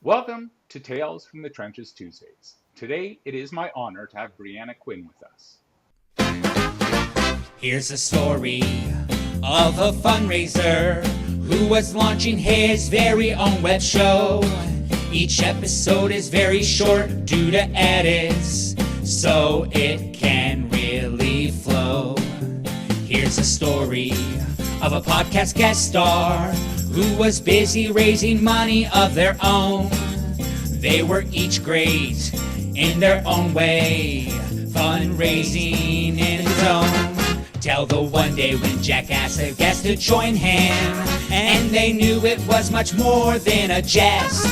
Welcome to Tales from the Trenches Tuesdays. Today, it is my honor to have Brieanna Quinn with us. Here's a story of a fundraiser who was launching his very own web show. Each episode is very short due to edits, so it can really flow. Here's a story of a podcast guest star who was busy raising money of their own. They were each great in their own way, fundraising in its own. Till the one day when Jack asked a guest to join him, and they knew it was much more than a jest,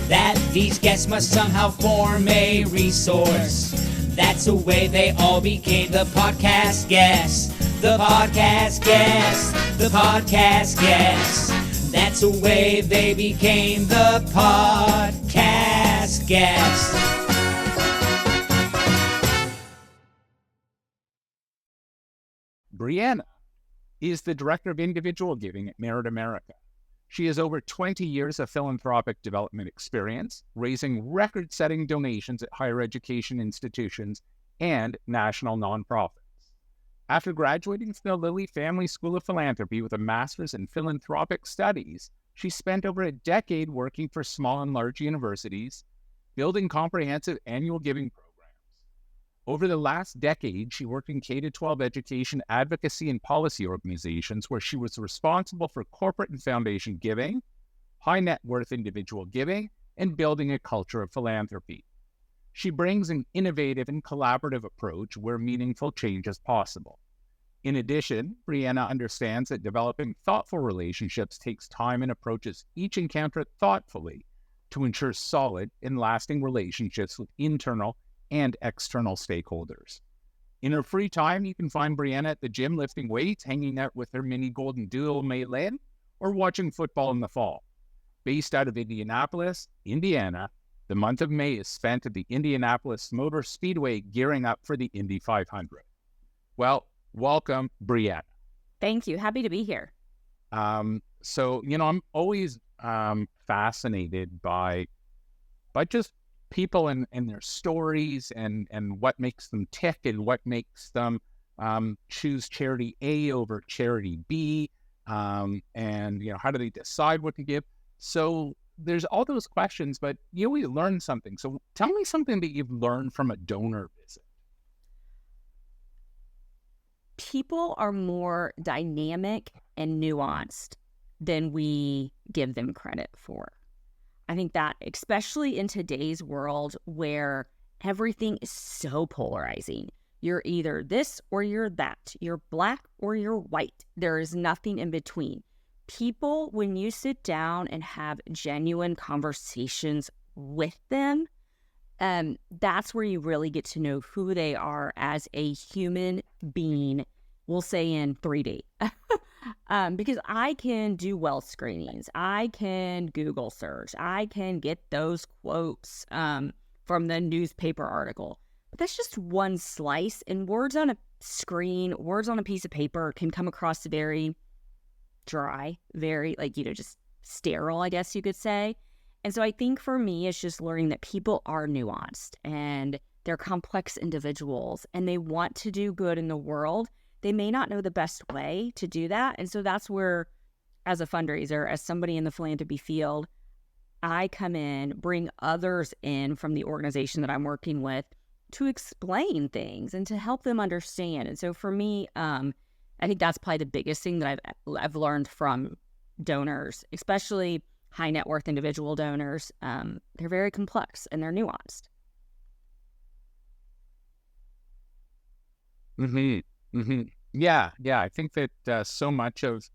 that these guests must somehow form a resource. That's the way they all became the podcast guests. The podcast guests, the podcast guests. That's the way they became the podcast guests. Brieanna is the Director of Individual Giving at Merit America. She has over 20 years of philanthropic development experience, raising record-setting donations at higher education institutions and national nonprofits. After graduating from the Lilly Family School of Philanthropy with a master's in philanthropic studies, she spent over a decade working for small and large universities, building comprehensive annual giving programs. Over the last decade, she worked in K-12 education advocacy and policy organizations where she was responsible for corporate and foundation giving, high net worth individual giving, and building a culture of philanthropy. She brings an innovative and collaborative approach where meaningful change is possible. In addition, Brieanna understands that developing thoughtful relationships takes time and approaches each encounter thoughtfully to ensure solid and lasting relationships with internal and external stakeholders. In her free time, you can find Brieanna at the gym lifting weights, hanging out with her mini goldendoodle Maelyn, or watching football in the fall. Based out of Indianapolis, Indiana, the month of May is spent at the Indianapolis Motor Speedway gearing up for the Indy 500. Well, welcome, Brieanna. Thank you. Happy to be here. I'm always fascinated by just people and their stories and what makes them tick and what makes them choose charity A over charity B, and how do they decide what to give. So there's all those questions, but you always learn something. So tell me something that you've learned from a donor visit. People are more dynamic and nuanced than we give them credit for. I think that especially in today's world where everything is so polarizing, you're either this or you're that, you're black or you're white. There is nothing in between. People, when you sit down and have genuine conversations with them, that's where you really get to know who they are as a human being, we'll say in 3D. Because I can do wealth screenings, I can Google search, I can get those quotes from the newspaper article. But that's just one slice, and words on a screen, words on a piece of paper can come across very dry, very just sterile, I guess you could say. And so I think for me, it's just learning that people are nuanced and they're complex individuals and they want to do good in the world. They may not know the best way to do that. And so that's where, as a fundraiser, as somebody in the philanthropy field, I come in, bring others in from the organization that I'm working with to explain things and to help them understand. And so for me, I think that's probably the biggest thing that I've learned from donors, especially high net worth individual donors. They're very complex and they're nuanced. Yeah. I think that so much of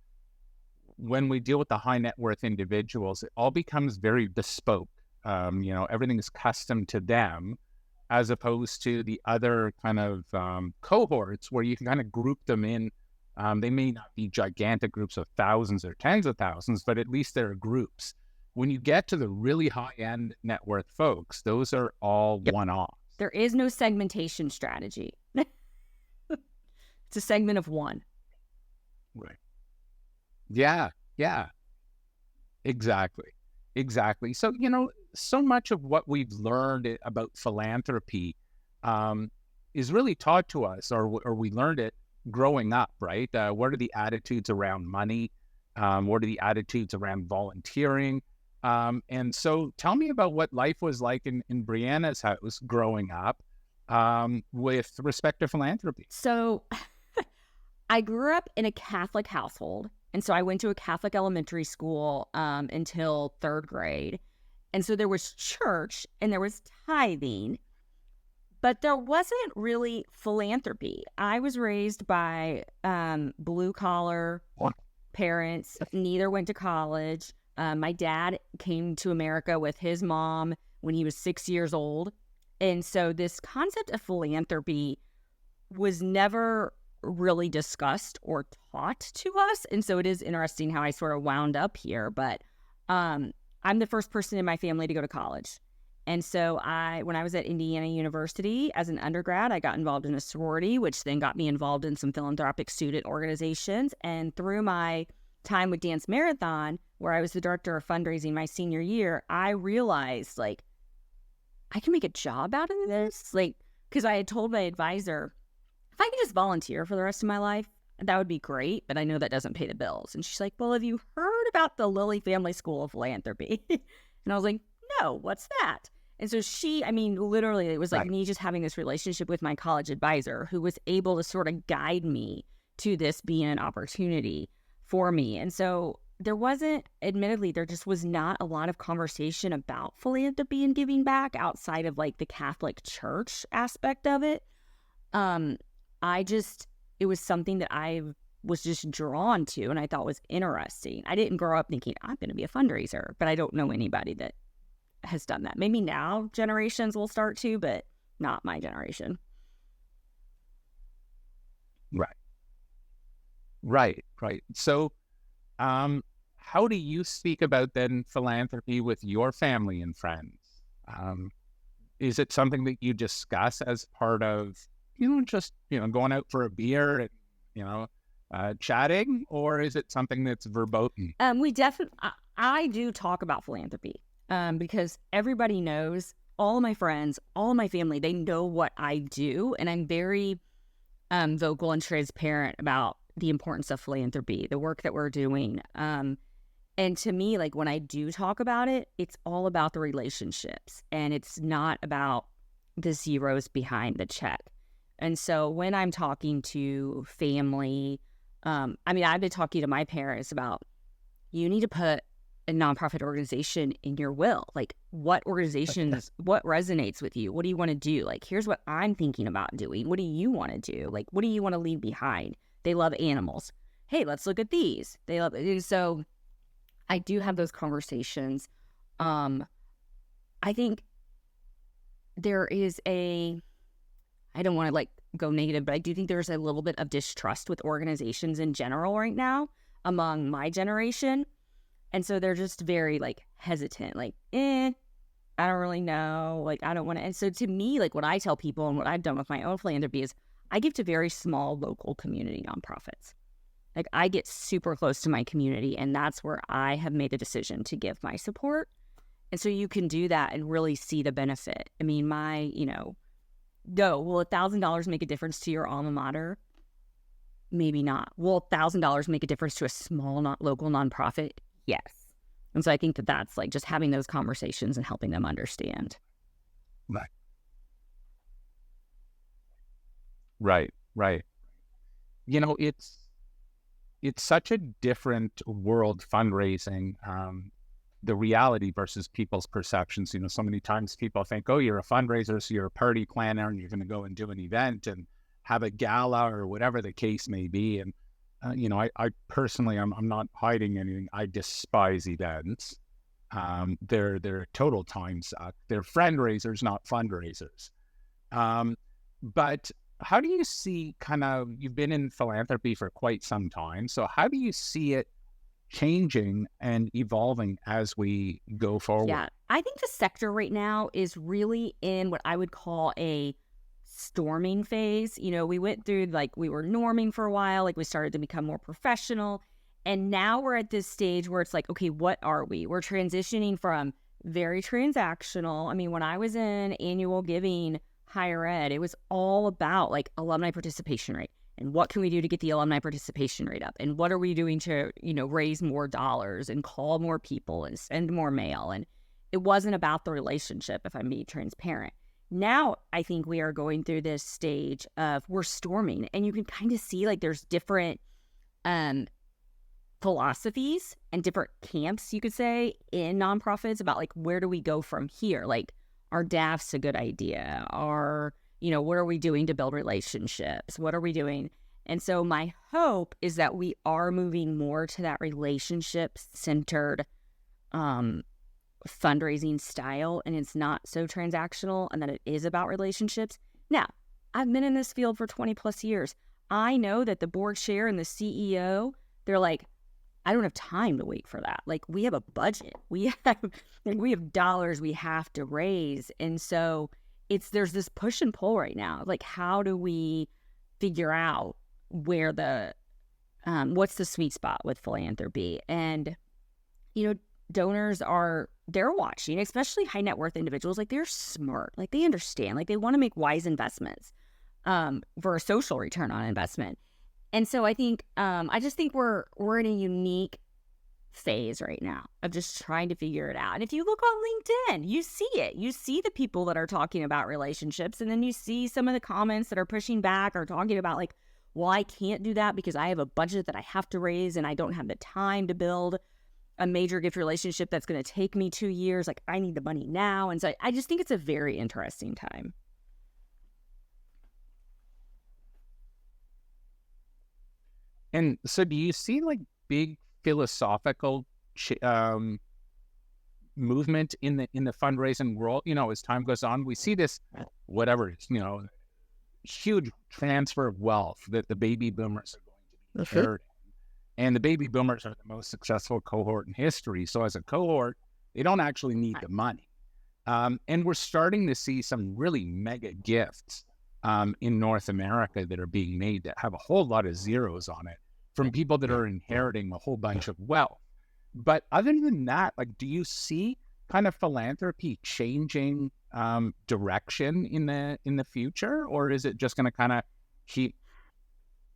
when we deal with the high net worth individuals, it all becomes very bespoke. Everything is custom to them, as opposed to the other kind of cohorts where you can kind of group them in. They may not be gigantic groups of thousands or tens of thousands, but at least there are groups. When you get to the really high-end net worth folks, those are all one-offs. There is no segmentation strategy. It's a segment of one. Right. Yeah. Exactly. Exactly. So, so much of what we've learned about philanthropy is really taught to us, or we learned it growing up, right? What are the attitudes around money? What are the attitudes around volunteering? And so tell me about what life was like in Brieanna's house growing up with respect to philanthropy. So I grew up in a Catholic household. And so I went to a Catholic elementary school until third grade. And so there was church and there was tithing, but there wasn't really philanthropy. I was raised by blue collar parents. Neither went to college. My dad came to America with his mom when he was 6 years old. And so this concept of philanthropy was never really discussed or taught to us. And so it is interesting how I sort of wound up here. But I'm the first person in my family to go to college. And so when I was at Indiana University as an undergrad, I got involved in a sorority, which then got me involved in some philanthropic student organizations. And through my time with Dance Marathon, where I was the director of fundraising my senior year, I realized, like, I can make a job out of this. Like, because I had told my advisor, if I could just volunteer for the rest of my life, that would be great, but I know that doesn't pay the bills. And she's like, well, have you heard about the Lilly Family School of Philanthropy? And I was like, no, what's that? And so literally, it was like me just having this relationship with my college advisor who was able to sort of guide me to this being an opportunity for me. And so there just was not a lot of conversation about philanthropy and giving back outside of like the Catholic Church aspect of it. It was something that I was just drawn to and I thought was interesting. I didn't grow up thinking I'm going to be a fundraiser, but I don't know anybody that has done that. Maybe now generations will start to, but not my generation. Right. So, how do you speak about then philanthropy with your family and friends? Is it something that you discuss as part of, going out for a beer and, chatting, or is it something that's verboten? I do talk about philanthropy because everybody knows, all of my friends, all of my family, they know what I do. And I'm very vocal and transparent about the importance of philanthropy, the work that we're doing. And to me, like when I do talk about it, it's all about the relationships and it's not about the zeros behind the check. And so when I'm talking to family, I've been talking to my parents about, you need to put a nonprofit organization in your will. Like what organizations, what resonates with you? What do you want to do? Like, here's what I'm thinking about doing. What do you want to do? Like, what do you want to leave behind? They love animals. Hey, let's look at these. They love it. So I do have those conversations. I think there is I don't want to like go negative, but I do think there's a little bit of distrust with organizations in general right now among my generation. And so they're just very like hesitant, like, I don't really know. Like, I don't want to. And so to me, like what I tell people and what I've done with my own philanthropy is I give to very small local community nonprofits. Like I get super close to my community and that's where I have made the decision to give my support. And so you can do that and really see the benefit. I mean, will $1,000 make a difference to your alma mater? Maybe not. Will $1,000 make a difference to a small, not local nonprofit? Yes. And so I think that's like just having those conversations and helping them understand. Right. It's such a different world, fundraising, the reality versus people's perceptions. So many times people think, oh, you're a fundraiser, so you're a party planner and you're going to go and do an event and have a gala or whatever the case may be. And, I personally, I'm not hiding anything. I despise events. They're total time suck. They're fundraisers, not fundraisers. But how do you see you've been in philanthropy for quite some time. So how do you see it changing and evolving as we go forward? Yeah, I think the sector right now is really in what I would call a storming phase. We went through we were norming for a while, we started to become more professional. And now we're at this stage where it's like, okay, what are we? We're transitioning from very transactional. I mean, when I was in annual giving higher ed, it was all about like alumni participation rate. And what can we do to get the alumni participation rate up? And what are we doing to, raise more dollars and call more people and send more mail? And it wasn't about the relationship, if I'm being transparent. Now, I think we are going through this stage of we're storming. And you can kind of see like there's different philosophies and different camps, you could say, in nonprofits about like, where do we go from here? Like, are DAFs a good idea? What are we doing to build relationships? What are we doing? And so my hope is that we are moving more to that relationship-centered fundraising style, and it's not so transactional, and that it is about relationships. Now, I've been in this field for 20 plus years. I know that the board chair and the CEO, they're like, I don't have time to wait for that. Like, we have a budget. We have dollars we have to raise. And so there's this push and pull right now. Like, how do we figure out where what's the sweet spot with philanthropy? And, donors they're watching, especially high net worth individuals. Like, they're smart. Like, they understand. Like, they want to make wise investments for a social return on investment. And so I think, I just think we're in a unique phase right now of just trying to figure it out. And if you look on LinkedIn, you see it. You see the people that are talking about relationships, and then you see some of the comments that are pushing back or talking about like, well, I can't do that because I have a budget that I have to raise and I don't have the time to build a major gift relationship that's going to take me 2 years. Like, I need the money now. And so I just think it's a very interesting time. And so do you see like big philosophical movement in the fundraising world? As time goes on, we see this, huge transfer of wealth that the baby boomers are going to be inheriting. And the baby boomers are the most successful cohort in history. So as a cohort, they don't actually need the money. And we're starting to see some really mega gifts in North America that are being made that have a whole lot of zeros on it from people that are inheriting a whole bunch of wealth. But other than that, like, do you see kind of philanthropy changing direction in the future, or is it just going to kind of keep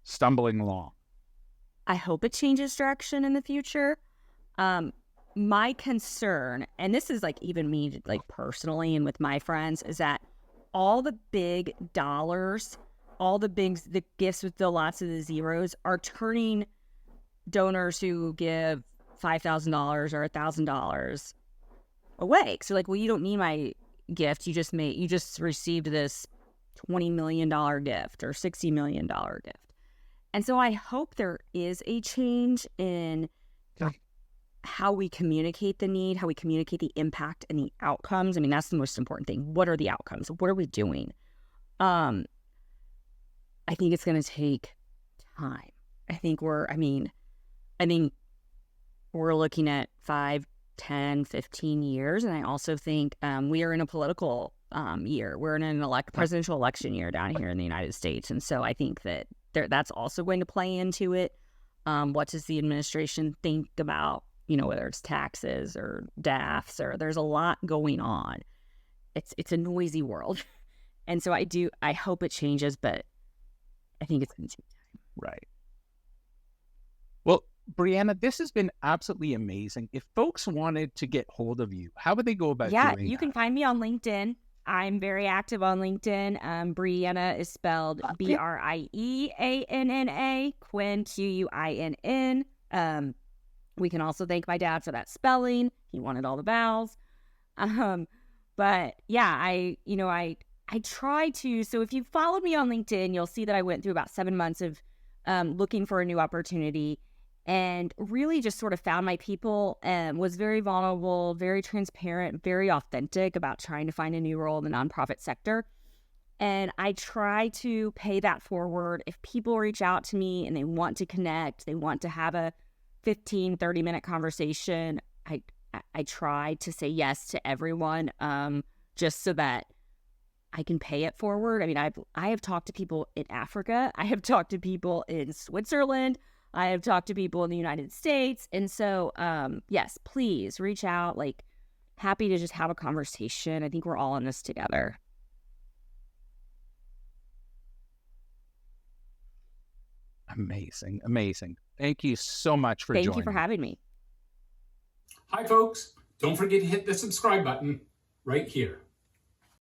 stumbling along? I hope it changes direction in the future. My concern, and this is like even me like personally and with my friends, is that all the big dollars, the gifts with the lots of the zeros are turning donors who give $5,000 or $1,000 away. So like, well, you don't need my gift. You just received this $20 million gift or $60 million gift. And so I hope there is a change in how we communicate the need, how we communicate the impact and the outcomes. I mean, that's the most important thing. What are the outcomes? What are we doing? I think it's going to take time. I think we're looking at 5, 10, 15 years. And I also think we are in a political year. We're in an presidential election year down here in the United States. And so I think that that's also going to play into it. What does the administration think about, whether it's taxes or DAFs, or there's a lot going on. It's a noisy world. And so I hope it changes, but I think it's going to take time. Right. Well, Brieanna, this has been absolutely amazing. If folks wanted to get hold of you, how would they go about doing that? Yeah, you can find me on LinkedIn. I'm very active on LinkedIn. Brieanna is spelled Brieanna, Quinn, Quinn. We can also thank my dad for that spelling. He wanted all the vowels. But yeah, I try to. So if you followed me on LinkedIn, you'll see that I went through about 7 months of looking for a new opportunity, and really just sort of found my people and was very vulnerable, very transparent, very authentic about trying to find a new role in the nonprofit sector. And I try to pay that forward. If people reach out to me and they want to connect, they want to have a 15, 30-minute conversation, I try to say yes to everyone, just so that I can pay it forward. I mean, I have talked to people in Africa. I have talked to people in Switzerland. I have talked to people in the United States. And so, yes, please reach out. Like, happy to just have a conversation. I think we're all in this together. Amazing. Amazing. Thank you so much for joining. Thank you for having me. Hi, folks. Don't forget to hit the subscribe button right here.